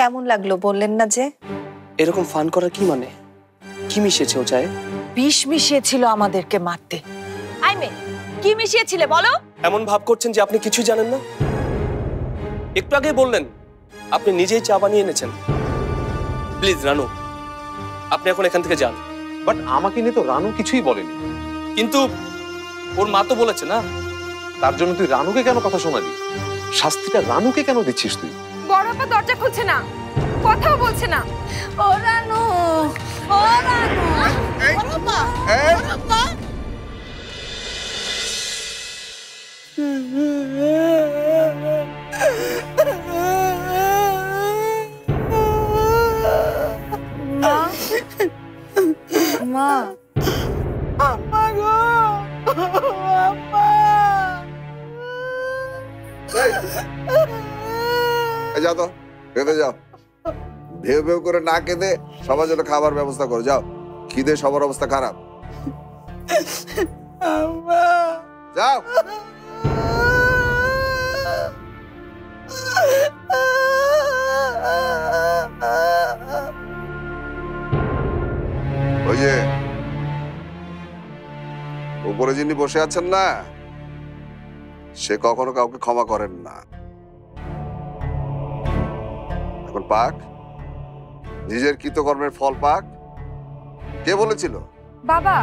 কেমন লাগলো বললেন না যে? এরকম ফান করার কি মানে? কি মিশিয়েছে ও চায়ে? বিষ মিশিয়েছিল আমাদেরকে মারতে। আই মে, কি মিশিয়েছিলে বলো? এমন ভাব করছেন যে আপনি কিছু জানেন না। একটু আগে বললেন আপনি নিজেই চা বানিয়ে এনেছেন। প্লিজ রানু, আপনি এখন এখান থেকে যান। বাট আমাকে নিয়ে তো রানু কিছুই বলেনি। কিন্তু ওর মা তো বলেছে না। তার জন্য তুই রানুকে কেন কথা শোনালি? শাস্তিটা রানুকে কেন দিচ্ছিস তুই? বড় আপা দরজা খুলছে না, কথাও বলছে না। ও রানু, ও রানু, মা, আম্মা গো, আম্মা। যাও তো, খেতে যাও। ভেউ ভেউ করে না কেঁদে সবার জন্য খাবার ব্যবস্থা করো, যাও। খিদে সবার অবস্থা খারাপ। যাও। ওই যে উপরে যিনি বসে আছেন না, সে কখনো কাউকে ক্ষমা করেন না। এখন পাক, নিজের কৃতকর্মের ফল পাক। কে বলেছিল? বাবা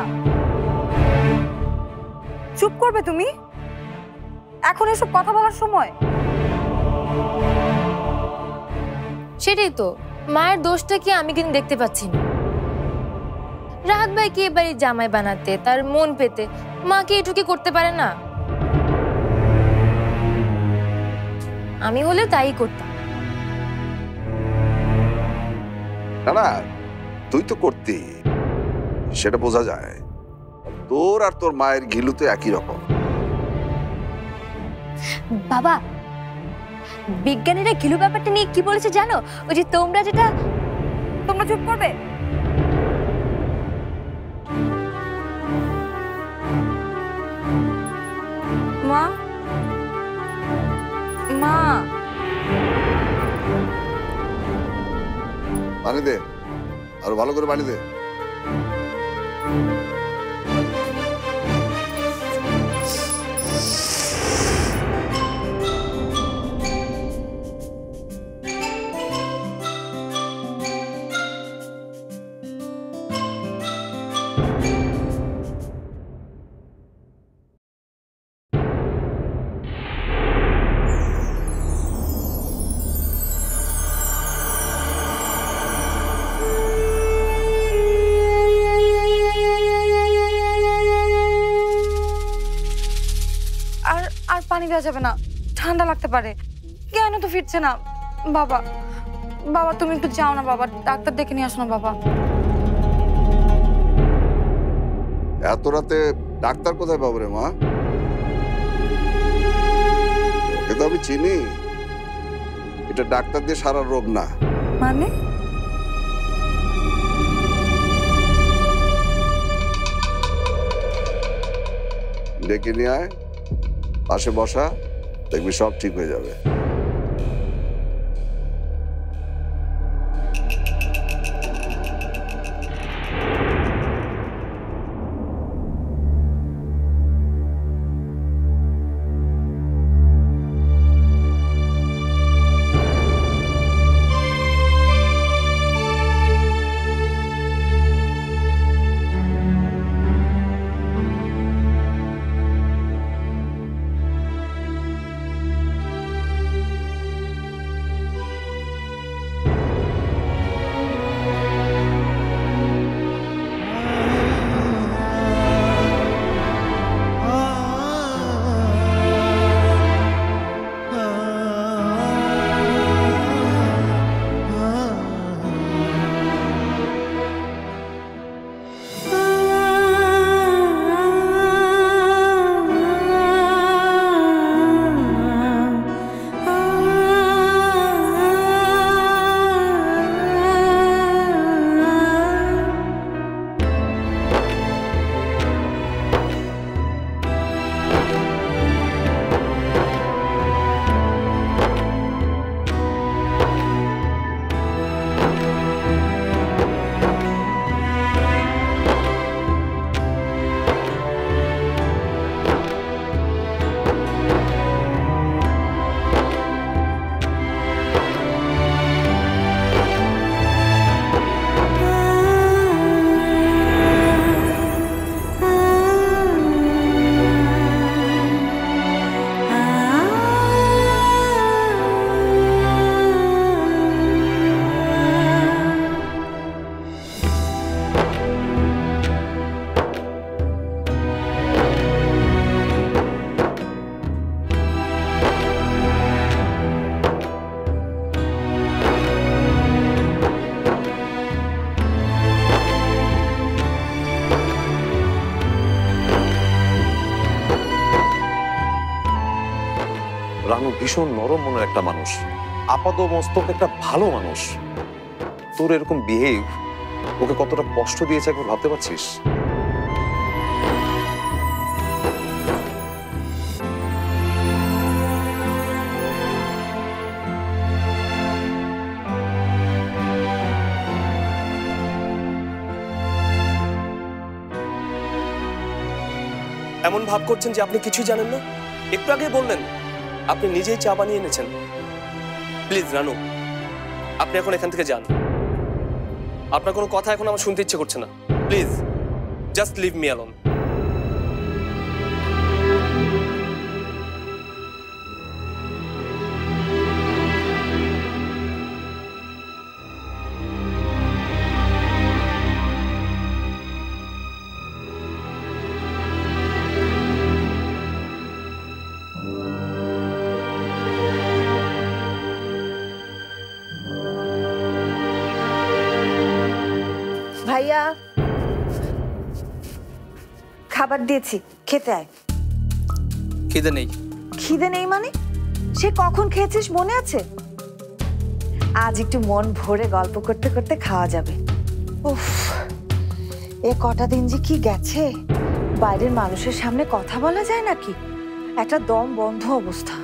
চুপ করবে তুমি? এখন এসব কথা বলার সময়? সেটাই তো, মায়ের দোষটা কি আমি কিন্তু দেখতে পাচ্ছি না। রাহাত ভাইকে এবারে জামাই বানাতে, তার মন পেতে মাকে এটুকু করতে পারে না? আমি হলে তাই করতাম। না না, তুই তো করতি, সেটা বোঝা যায়। তোর আর তোর মায়ের ঘিলু তো একই রকম। বাবা, বিজ্ঞানীরা ঘিলু ব্যাপারটা নিয়ে কি বলেছে জানো? ওই যে তোমরা যেটা, তোমরা চুপ করবে? মা, মা, পানি দে, আরো ভালো করে পানি দে। আর পানি দেওয়া যাবে না, ঠান্ডা লাগতে পারে। কেন তো ফিরছে না? বাবা, বাবা তুমি একটু যাও না বাবা, ডাক্তার ডেকে নিয়ে আসো না বাবা। এত রাতে ডাক্তার কোথায় পাবো রে মা? ওকে তো আমি চিনি, এটা ডাক্তার দিয়ে সারা রোগ না। মানে? ডেকে নিয়ে আয়, পাশে বসা, দেখবি সব ঠিক হয়ে যাবে। রানু ভীষণ নরম মনের একটা মানুষ, আপাত মস্তক একটা ভালো মানুষ। তোর এরকম বিহেভ ওকে কতটা কষ্ট দিয়েছে একবার ভাবতে পারছিস? এমন ভাব করছেন যে আপনি কিছু জানেন না। একটু আগে বললেন আপনি নিজেই চা বানিয়ে এনেছেন। প্লিজ রানু, আপনি এখন এখান থেকে যান। আপনার কোনো কথা এখন আমার শুনতে ইচ্ছে করছে না। Please just leave me alone. ভাইয়া, খাবার দিয়েছি, খেতে আয়। খিদে নেই। খিদে নেই মানে? সে কখন খেয়েছিস মনে আছে? আজ একটু মন ভরে গল্প করতে করতে খাওয়া যাবে। উফ, এ কটা দিন যে কি গেছে, বাইরের মানুষের সামনে কথা বলা যায় নাকি? একটা দম বন্ধ অবস্থা।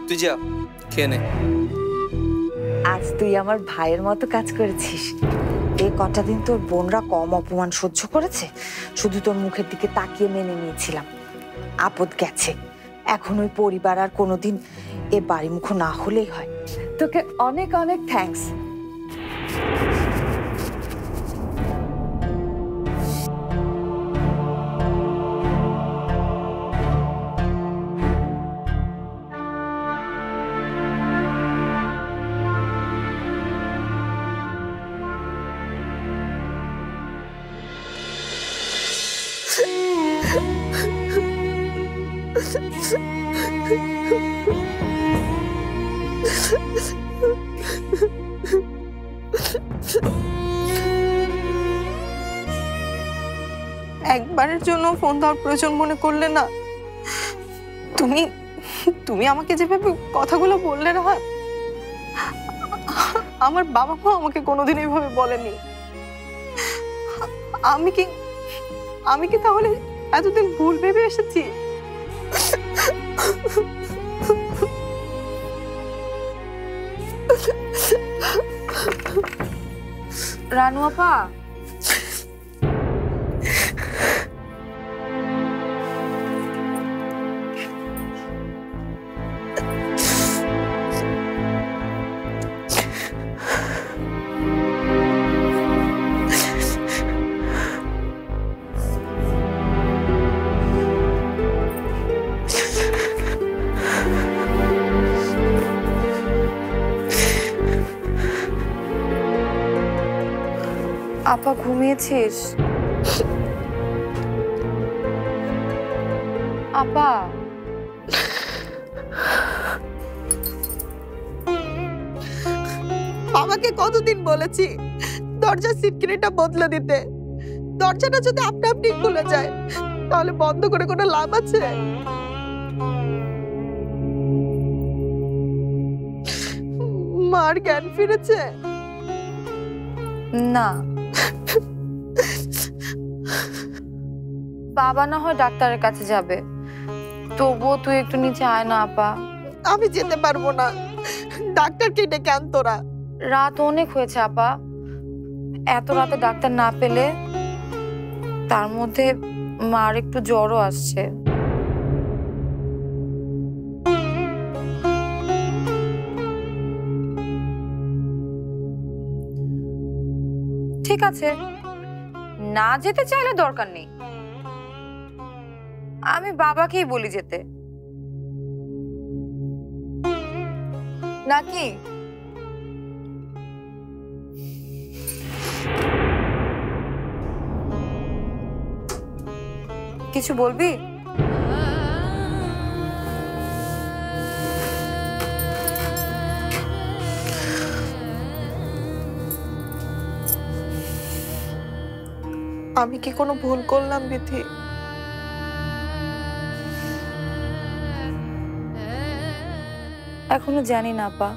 তুই যা, খেয়ে নে। আজ তুই আমার ভাইয়ের মতো কাজ করেছিস। এই কটা দিন তোর বোনরা কম অপমান সহ্য করেছে, শুধু তোর মুখের দিকে তাকিয়ে মেনে নিয়েছিলাম। আপদ গেছে, এখন ওই পরিবার আর কোনোদিন এ বাড়িমুখ না হলেই হয়। তোকে অনেক অনেক থ্যাঙ্কস। একবারের জন্য ফোন দেওয়ার প্রয়োজন মনে করলে না? তুমি তুমি আমাকে যেভাবে কথাগুলো বললে রাহাত, আমার বাবা মা আমাকে কোনোদিন এইভাবে বলেনি। আমি কি তাহলে এতদিন ভুল ভেবে এসেছি? রানু আপা, আপা ঘুমিয়েছিস? আপা, আমাকে কতদিন বলেছি দরজার সিটকিনিটা বদলে দিতে। দরজাটা যদি আপনা আপনি খুলে যায় তাহলে বন্ধ করে কোনো লাভ আছে? মার জ্ঞান ফিরেছে? না, বাবা না হয় ডাক্তারের কাছে যাবে, তবুও তুই একটু নিচে আয় না আপা। আমি যেতে পারবো না, ডাক্তারকে ডেকে আন তোরা। রাত অনেক হয়েছে আপা, এত রাতে ডাক্তার না পেলে, তার মধ্যে মার একটু জ্বরও আসছে। ঠিক আছে, না যেতে চাইলে দরকার নেই, আমি বাবাকেই বলি যেতে, নাকি? কিছু বলবি? আমি কি কোনো ভুল করলাম বিথি? এখনো জানি না আপা।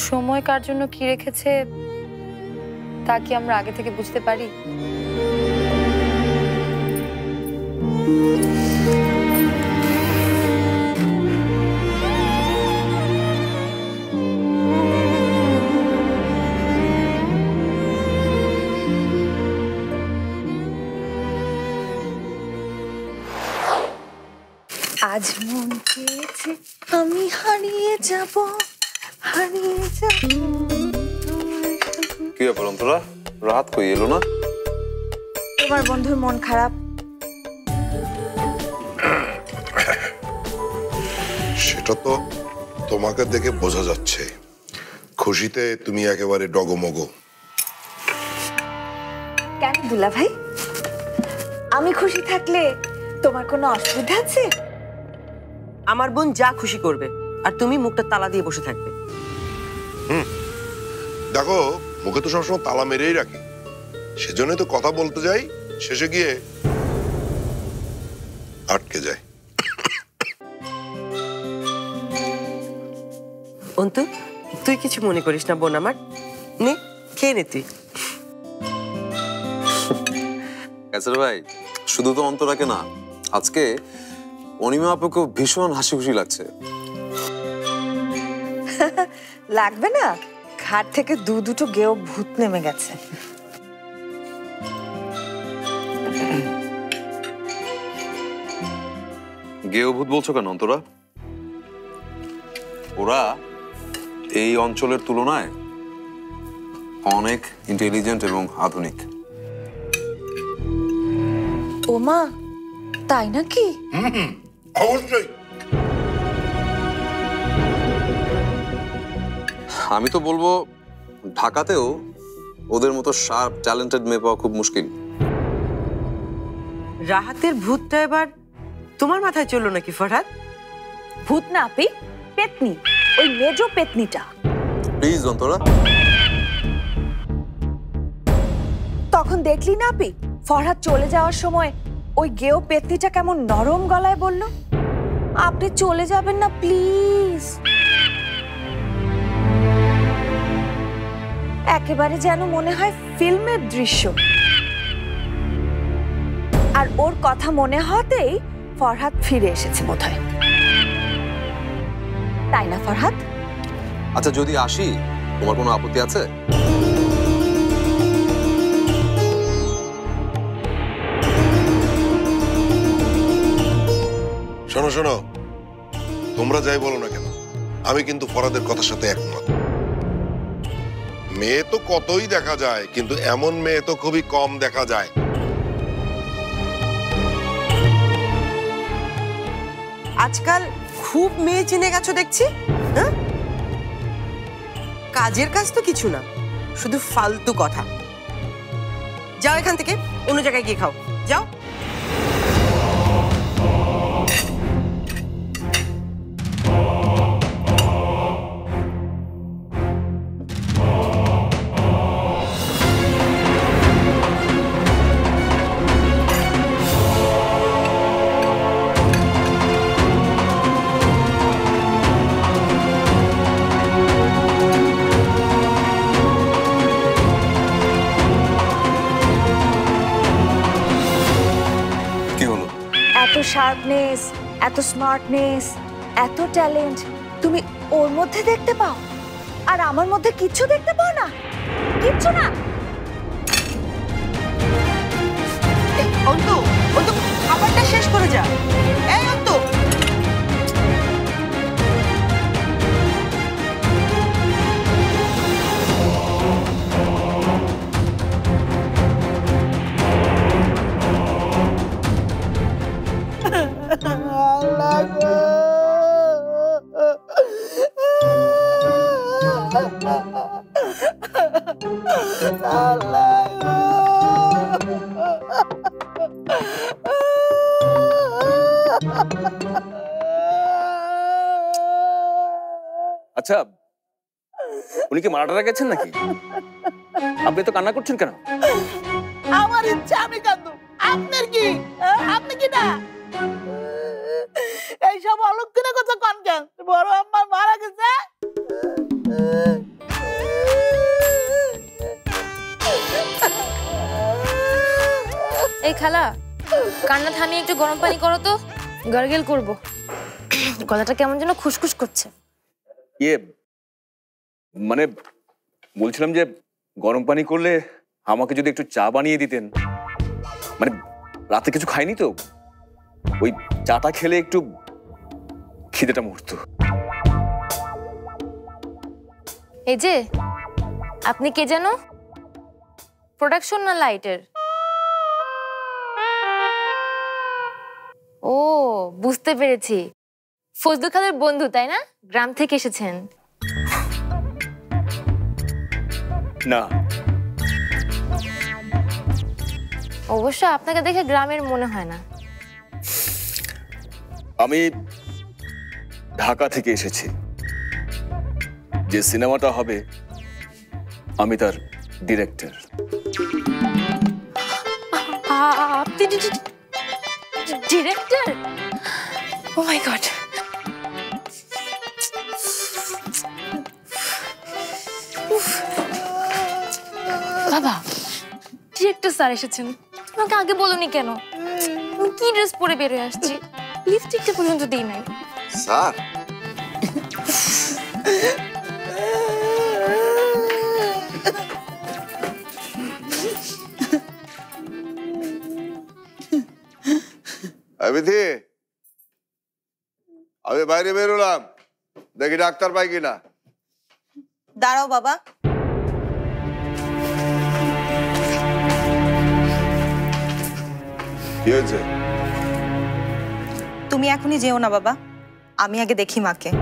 সময় কার জন্য কি রেখেছে তা কি আমরা আগে থেকে বুঝতে পারি? আজ মন চেয়েছে আমি হারিয়ে যাব, হারিয়ে যাব। কি ব্যাপার অন্তরা, রাত কই এলো না? তোমার বন্ধুর মন খারাপ। সেটা তো তোমাকে দেখে বোঝা যাচ্ছে। খুশিতে তুমি একেবারে ডগমগো। কেন দুলা ভাই, আমি খুশি থাকলে তোমার কোনো অসুবিধা আছে? আমার বোন যা খুশি করবে আর তুমি মুখটা তালা দিয়ে বসে থাকবে। দেখো, মুখে তো সবসময় তালা মেরেই রাখি, সেজন্যই তো কথা বলতে যাই, শেষে গিয়ে আটকে যায়। অন্তু, তুই কিছু মনে করিস না বোন আমার, নে খেয়ে নে তুই। কাছের ভাই, শুধু তো অন্তরাকে না, আজকে অনিমা আপুকে ভীষণ হাসি খুশি লাগছে। লাগবে না, ঘাট থেকে দুটো গেও ভূত নেমে গেছে। গেও ভূত বলছো কেন অন্তরা? ওরা এই অঞ্চলের তুলনায় অনেক ইন্টেলিজেন্ট এবং আধুনিক। ওমা, তাই নাকি? অবশ্যই। আমি তো বলবো ঢাকাতেও ওদের মতো শার্প ট্যালেন্টেড মেয়ে পাওয়া খুব মুশকিল। রাহাতের ভূতটা এবার তোমার মাথায় চললো নাকি ফরহাদ? ভূত না আপি, পেতনি, ওই মেজো পেতনিটা। প্লিজ অন্তরা। তখন দেখলি না আপি, ফরহাদ চলে যাওয়ার সময় ওই গেও পেতনিটা কেমন নরম গলায় বলল, আপনি চলে যাবেন না প্লিজ। একেবারে যেন মনে হয় ফিল্মের দৃশ্য। আর ওর কথা মনে হতেই ফরহাদ ফিরে এসেছে বোধহয়, তাই না ফরহাদ? আচ্ছা, যদি আসি, তোমার কোনো আপত্তি আছে? শোনো শোনো, তোমরা যাই বলো না কেন, আমি কিন্তু ফরহাদের কথার সাথে একমত। মেয়ে তো কতই দেখা যায়, কিন্তু এমন মেয়ে তো খুবই কম দেখা যায়। আজকাল খুব মেয়ে চিনে গেছো দেখছি। হ্যাঁ, কাজের কাজ তো কিছু না, শুধু ফালতু কথা। যাও এখান থেকে, অন্য জায়গায় গিয়ে খাও, যাও। এত শার্পনেস, এত স্মার্টনেস, এত ট্যালেন্ট তুমি ওর মধ্যে দেখতে পাও, আর আমার মধ্যে কিচ্ছু দেখতে পাও না? কিচ্ছু না? অন্তু, অন্তু, খাবারটা শেষ করে যা। এই অন্তু, আচ্ছা, উনি কি মারা গেছেন নাকি? আপনি তো কান্না করছেন কেন? আমার ইচ্ছা আমি কাঁদবো, আপনার কি? আপনি কি না? এইসব অলক্ষণে কথা কন কেন? বড় আম্মা মারা গেছে। এই খালা, কান্না থামিয়ে একটু গরম পানি করো তো, গার্গেল করব। গলাটা কেমন যেন খুশখুশ করছে। ইয়ে মানে বলছিলাম যে গরম পানি করলে আমাকে যদি একটু চা বানিয়ে দিতেন। মানে রাতে কিছু খাইনি তো, ওই চাটা খেলে একটু খিদেটা মরতো। এই যে আপনি কে যেন? প্রোডাকশন না লাইটের? ও বুঝতে পেরেছি, ফজলু খানের বন্ধু তাই না? গ্রাম থেকে এসেছেন। না, অবশ্য আপনাকে দেখে গ্রামের মনে হয় না। আমি ঢাকা থেকে এসেছি। যে সিনেমাটা হবে আমি তার ডিরেক্টর। আপনি ডিরেক্টর? ও মাই গড। বাবা, ডিরেক্টর স্যার এসেছেন, তোমাকে আগে বলোনি কেন? আমি কি ড্রেস পরে বের হয়ে আসছি, লিপস্টিকটা পর্যন্ত দিই নাই। স্যার বিধি, আমি বাইরে বেরোলাম, দেখি ডাক্তার পাই কিনা। দাঁড়াও বাবা। কি হয়েছে? তুমি এখনই যেও না বাবা, আমি আগে দেখি মাকে।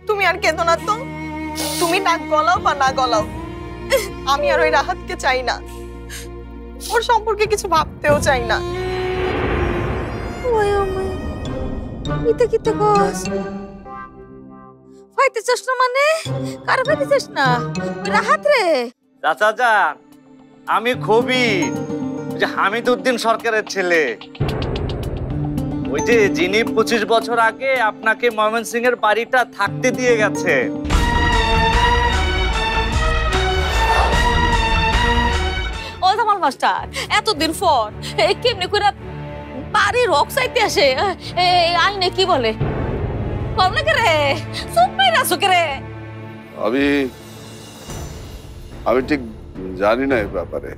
তুমি আর কেঁদো না তো, তুমি নাক গলাও বা না গলাও, আমি আর ওই রাহাতকে চাই না, ওর সম্পর্কে কিছু ভাবতেও চাই না। পাইতেছস না মানে? কার পাইতেছস না? রাহাত রে। চাচা যান, আমি খবির, যে হামিদউদ্দিন সরকারের ছেলে। ওই যে যিনি 25 বছর আগে আপনাকে ময়মনসিং এর বাড়িটা থাকতে দিয়ে গেছে। ও জামাল মাস্টার, এতদিন পর কেমনি করে বাড়ির হক চাইতে আসে? আইনে কি বলে? কম লাগে রে, চুপ নাই রাসো কে রে? আমি ঠিক জানি না এই ব্যাপারে।